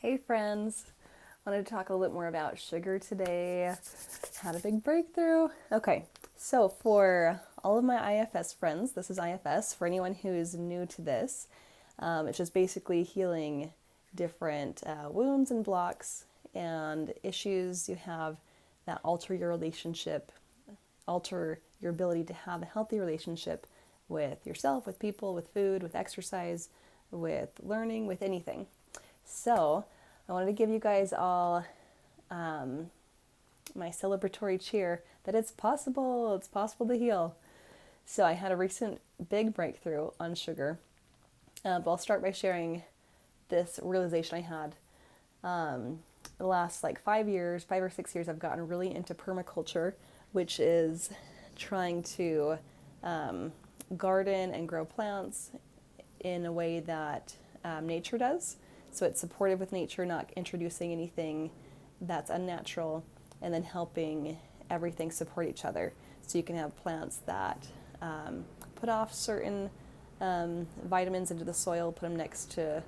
Hey friends, wanted to talk a little bit more about sugar today. Had a big breakthrough. Okay, so for all of my IFS friends, this is IFS. For anyone who is new to this, it's just basically healing different wounds and blocks and issues you have that alter your relationship, alter your ability to have a healthy relationship with yourself, with people, with food, with exercise, with learning, with anything. So, I wanted to give you guys all my celebratory cheer that it's possible to heal. So, I had a recent big breakthrough on sugar. But I'll start by sharing this realization I had. The last like 5 years, 5 or 6 years, I've gotten really into permaculture, which is trying to garden and grow plants in a way that nature does. So it's supportive with nature, not introducing anything that's unnatural, and then helping everything support each other. So you can have plants that put off certain vitamins into the soil, put them next to,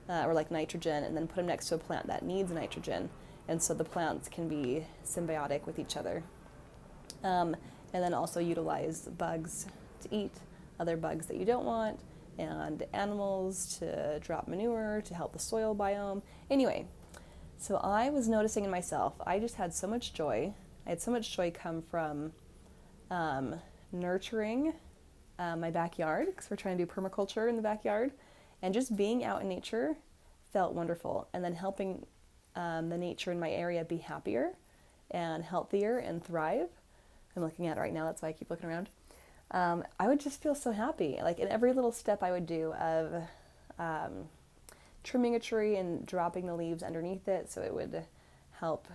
or like nitrogen, and then put them next to a plant that needs nitrogen. And so the plants can be symbiotic with each other. And then also utilize bugs to eat other bugs that you don't want, and animals to drop manure to help the soil biome. Anyway, so I was noticing in myself, I just had so much joy. I had so much joy come from nurturing my backyard, because we're trying to do permaculture in the backyard, and just being out in nature felt wonderful. And then helping the nature in my area be happier and healthier and thrive. I'm looking at it right now, that's why I keep looking around. I would just feel so happy. Like in every little step I would do of trimming a tree and dropping the leaves underneath it so it would help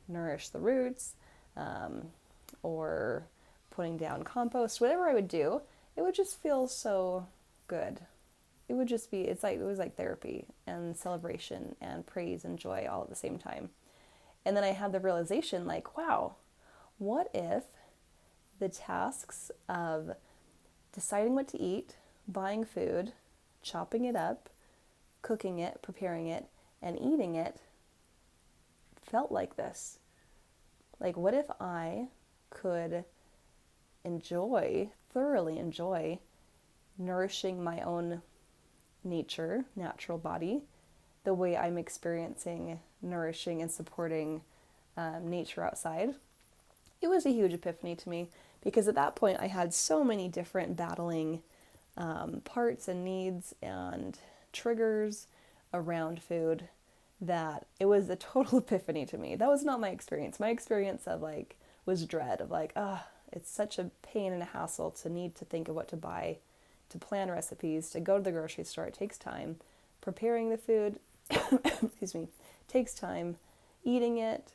nourish the roots, or putting down compost, whatever I would do, it would just feel so good. It would just be, it was like therapy and celebration and praise and joy all at the same time. And then I had the realization like, wow, what if the tasks of deciding what to eat, buying food, chopping it up, cooking it, preparing it, and eating it felt like this? Like, what if I could thoroughly enjoy nourishing my own natural body, the way I'm experiencing nourishing and supporting nature outside? It was a huge epiphany to me, because at that point I had so many different battling parts and needs and triggers around food that it was a total epiphany to me. That was not my experience. My experience of like was dread of like, it's such a pain and a hassle to need to think of what to buy, to plan recipes, to go to the grocery store. It takes time. Preparing the food, excuse me, takes time. Eating it,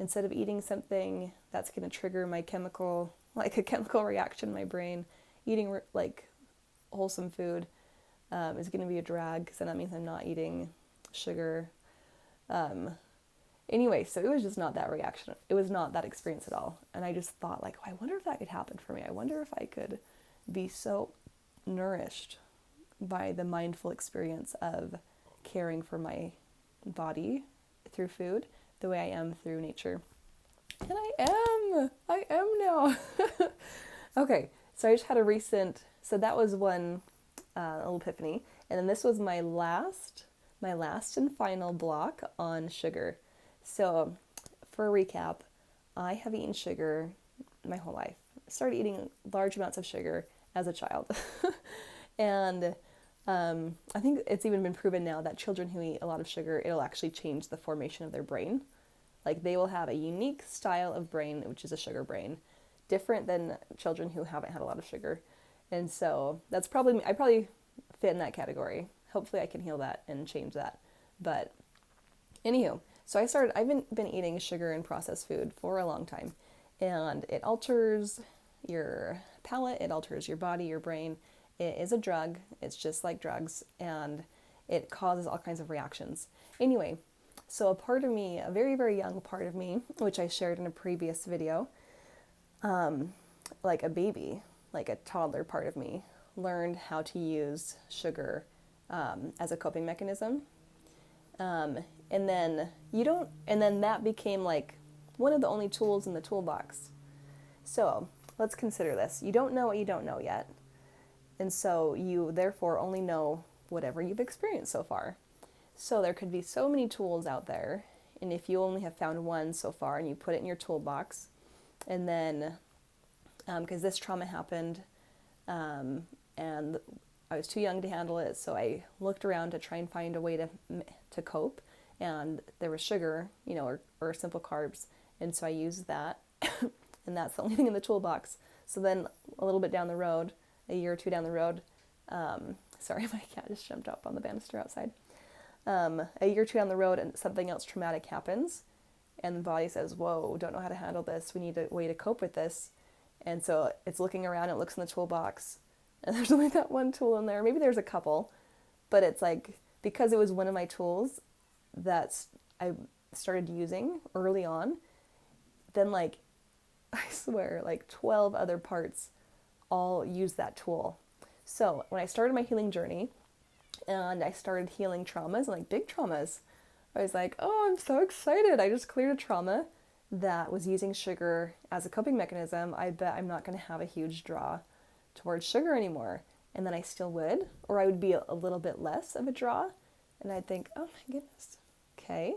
instead of eating something that's going to trigger my a chemical reaction in my brain, eating like wholesome food is going to be a drag, because then that means I'm not eating sugar. Anyway, so it was just not that reaction. It was not that experience at all. And I just thought like, oh, I wonder if that could happen for me. I wonder if I could be so nourished by the mindful experience of caring for my body through food the way I am through nature. And I am now. Okay, so I just had so that was one little epiphany. And then this was my last and final block on sugar. So for a recap, I have eaten sugar my whole life. I started eating large amounts of sugar as a child. And I think it's even been proven now that children who eat a lot of sugar, it'll actually change the formation of their brain. Like they will have a unique style of brain, which is a sugar brain, different than children who haven't had a lot of sugar. And so that's I probably fit in that category. Hopefully I can heal that and change that. But anywho, so I've been eating sugar and processed food for a long time. And it alters your palate, it alters your body, your brain. It is a drug. It's just like drugs, and it causes all kinds of reactions. Anyway, so a part of me, a very, very young part of me, which I shared in a previous video, like a baby, like a toddler part of me, learned how to use sugar as a coping mechanism. And then and then that became like one of the only tools in the toolbox. So let's consider this. You don't know what you don't know yet. And so you therefore only know whatever you've experienced so far. So there could be so many tools out there. And if you only have found one so far and you put it in your toolbox, and then, because this trauma happened, and I was too young to handle it, so I looked around to try and find a way to cope. And there was sugar, or simple carbs. And so I used that. And that's the only thing in the toolbox. So then a little bit down the road, a year or two down the road, sorry, my cat just jumped up on the banister outside. A year or two down the road and something else traumatic happens. And the body says, whoa, don't know how to handle this. We need a way to cope with this. And so it's looking around, it looks in the toolbox. And there's only that one tool in there. Maybe there's a couple. But it's like, because it was one of my tools that I started using early on, then like, I swear, like 12 other parts all use that tool. So when I started my healing journey and I started healing traumas, like big traumas, I was like, oh, I'm so excited. I just cleared a trauma that was using sugar as a coping mechanism. I bet I'm not going to have a huge draw towards sugar anymore. And then I still would, or I would be a little bit less of a draw. And I'd think, oh my goodness, okay,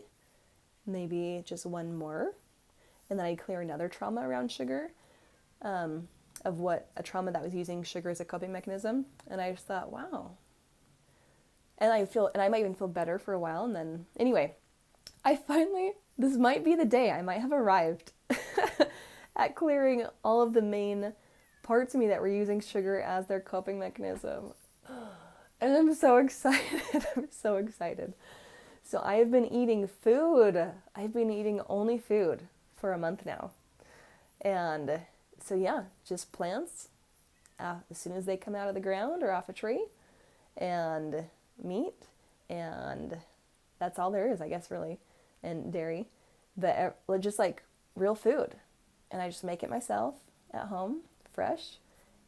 maybe just one more. And then I'd clear another trauma around sugar, of a trauma that was using sugar as a coping mechanism. And I just thought, wow. And I might even feel better for a while. And then, anyway, this might be the day I might have arrived at clearing all of the main parts of me that were using sugar as their coping mechanism. And I'm so excited. I'm so excited. So I have been eating food. I've been eating only food for a month now. And so yeah, just plants as soon as they come out of the ground or off a tree, and meat, and that's all there is, I guess, really, and dairy, but just like real food. And I just make it myself at home, fresh,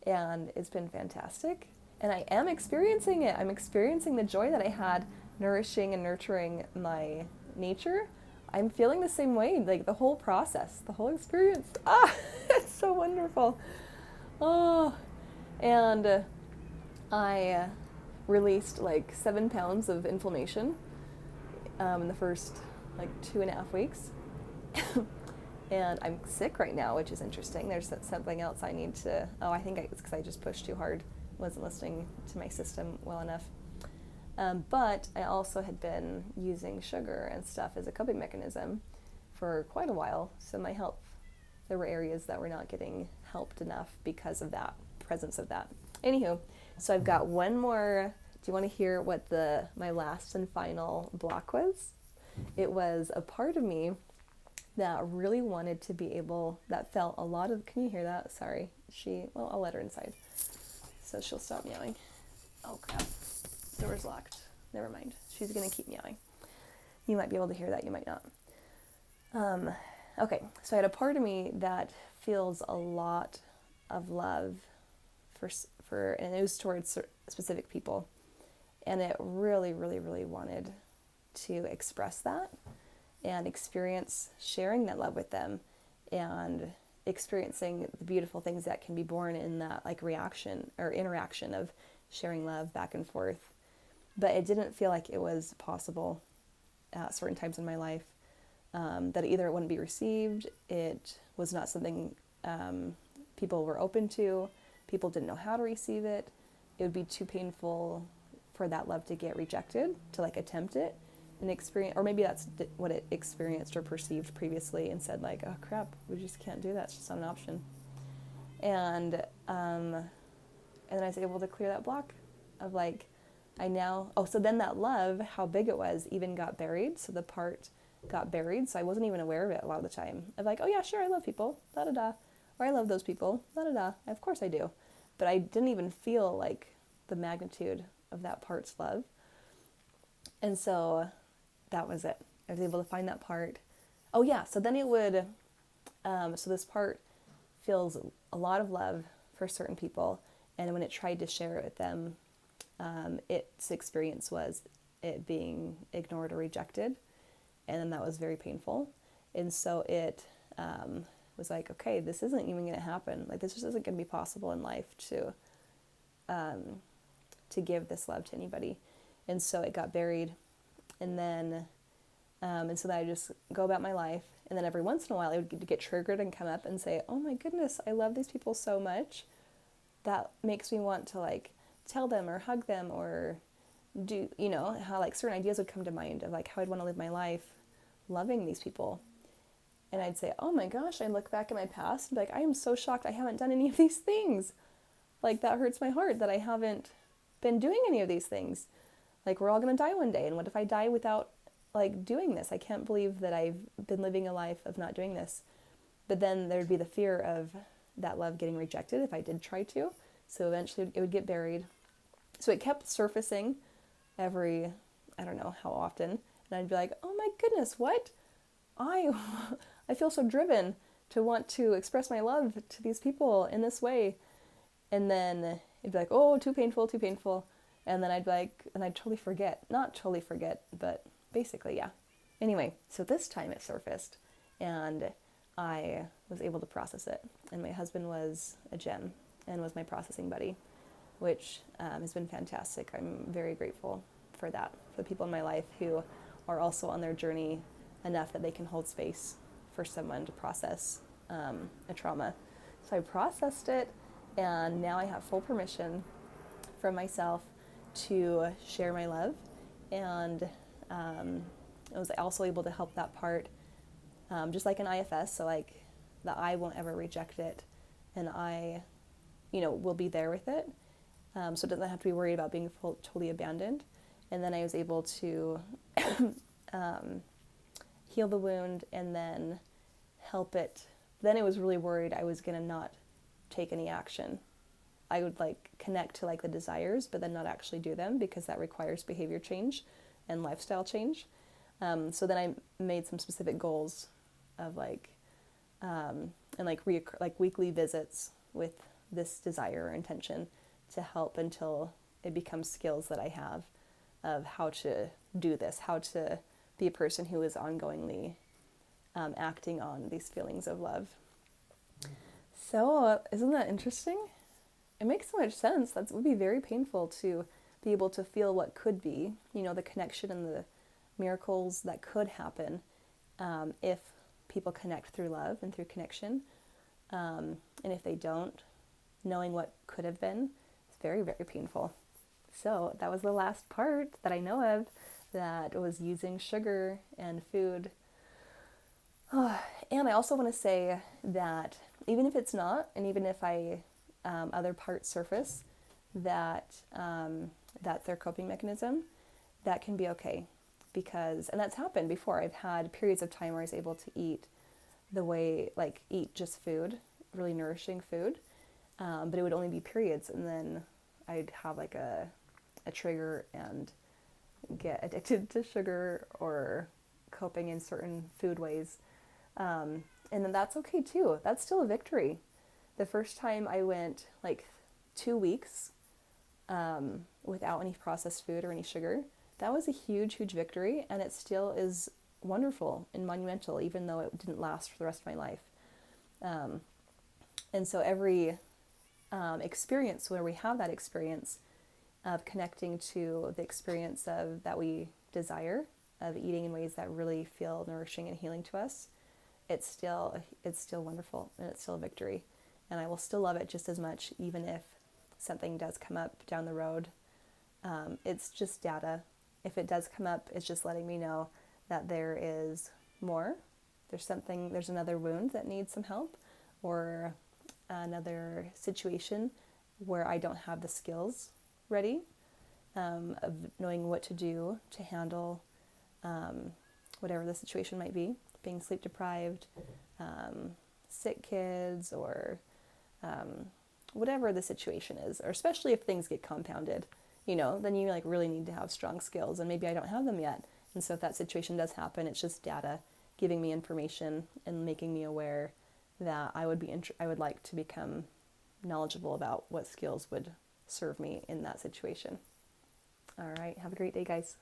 and it's been fantastic. And I am experiencing it. I'm experiencing the joy that I had nourishing and nurturing my nature. I'm feeling the same way, like the whole process, the whole experience. It's so wonderful. Oh, and I released like 7 pounds of inflammation in the first like 2.5 weeks. And I'm sick right now, which is interesting. There's something else I need to, I think it's because I just pushed too hard, wasn't listening to my system well enough. But I also had been using sugar and stuff as a coping mechanism for quite a while. So my health, there were areas that were not getting helped enough because of that, presence of that. Anywho, so I've got one more. Do you want to hear what my last and final block was? It was a part of me that really wanted to be able, that felt a lot of, can you hear that? Sorry. I'll let her inside. So she'll stop meowing. Oh crap. Door's locked. Never mind. She's going to keep meowing. You might be able to hear that. You might not. Okay. So I had a part of me that feels a lot of love and it was towards specific people. And it really, really, really wanted to express that and experience sharing that love with them and experiencing the beautiful things that can be born in that like reaction or interaction of sharing love back and forth. But it didn't feel like it was possible at certain times in my life, that either it wouldn't be received, it was not something people were open to, people didn't know how to receive it, it would be too painful for that love to get rejected, to like attempt it and experience, or maybe that's what it experienced or perceived previously and said like, oh crap, we just can't do that, it's just not an option. And then I was able to clear that block of like, so then that love, how big it was, even got buried. So the part got buried. So I wasn't even aware of it a lot of the time. Of like, oh yeah, sure, I love people, da-da-da. Or I love those people, da-da-da. Of course I do. But I didn't even feel like the magnitude of that part's love. And so that was it. I was able to find that part. Oh yeah, so then it would, so this part feels a lot of love for certain people. And when it tried to share it with them, its experience was it being ignored or rejected. And then that was very painful. And so it was like, okay, this isn't even going to happen. Like, this just isn't going to be possible in life to give this love to anybody. And so it got buried. And then, and so then I just go about my life. And then every once in a while, I would get triggered and come up and say, oh my goodness, I love these people so much. That makes me want to like tell them or hug them or do, you know, how like certain ideas would come to mind of like how I'd want to live my life loving these people. And I'd say, oh my gosh, I look back at my past and be like, I am so shocked I haven't done any of these things. Like, that hurts my heart that I haven't been doing any of these things. Like, we're all going to die one day. And what if I die without like doing this? I can't believe that I've been living a life of not doing this. But then there'd be the fear of that love getting rejected if I did try to. So eventually it would get buried. So it kept surfacing every, I don't know how often. And I'd be like, oh my goodness, what? I feel so driven to want to express my love to these people in this way. And then it'd be like, oh, too painful, too painful. And then I'd be like, and I'd totally forget. Not totally forget, but basically, yeah. Anyway, so this time it surfaced and I was able to process it. And my husband was a gem and was my processing buddy, which has been fantastic. I'm very grateful for that, for the people in my life who are also on their journey enough that they can hold space for someone to process a trauma. So I processed it, and now I have full permission from myself to share my love. And I was also able to help that part, just like an IFS. So like the I won't ever reject it, and I, will be there with it. So it doesn't have to be worried about being totally abandoned. And then I was able to heal the wound and then help it. Then I was really worried I was going to not take any action. I would like connect to like the desires, but then not actually do them because that requires behavior change and lifestyle change. So then I made some specific goals of like, and like weekly visits with this desire or intention to help until it becomes skills that I have of how to do this, how to be a person who is ongoingly acting on these feelings of love. So isn't that interesting? It makes so much sense. That would be very painful to be able to feel what could be, the connection and the miracles that could happen if people connect through love and through connection. And if they don't, knowing what could have been, it's very, very painful. So that was the last part that I know of that was using sugar and food. And I also want to say that even if it's not, and even if other parts surface, that's their coping mechanism, that can be okay. And that's happened before. I've had periods of time where I was able to eat eat just food, really nourishing food, but it would only be periods, and then I'd have like a trigger and get addicted to sugar or coping in certain food ways. And then that's okay too. That's still a victory. The first time I went like 2 weeks without any processed food or any sugar, that was a huge, huge victory, and it still is wonderful and monumental, even though it didn't last for the rest of my life. And so every experience where we have that experience of connecting to the experience of that we desire, of eating in ways that really feel nourishing and healing to us, it's still wonderful, and it's still a victory. And I will still love it just as much, even if something does come up down the road. It's just data. If it does come up, it's just letting me know that there is more. There's another wound that needs some help, or another situation where I don't have the skills ready of knowing what to do to handle whatever the situation might be, being sleep deprived, sick kids, or whatever the situation is, or especially if things get compounded, then you like really need to have strong skills, and maybe I don't have them yet. And so if that situation does happen, it's just data giving me information and making me aware that I would like to become knowledgeable about what skills would serve me in that situation. All right, have a great day, guys.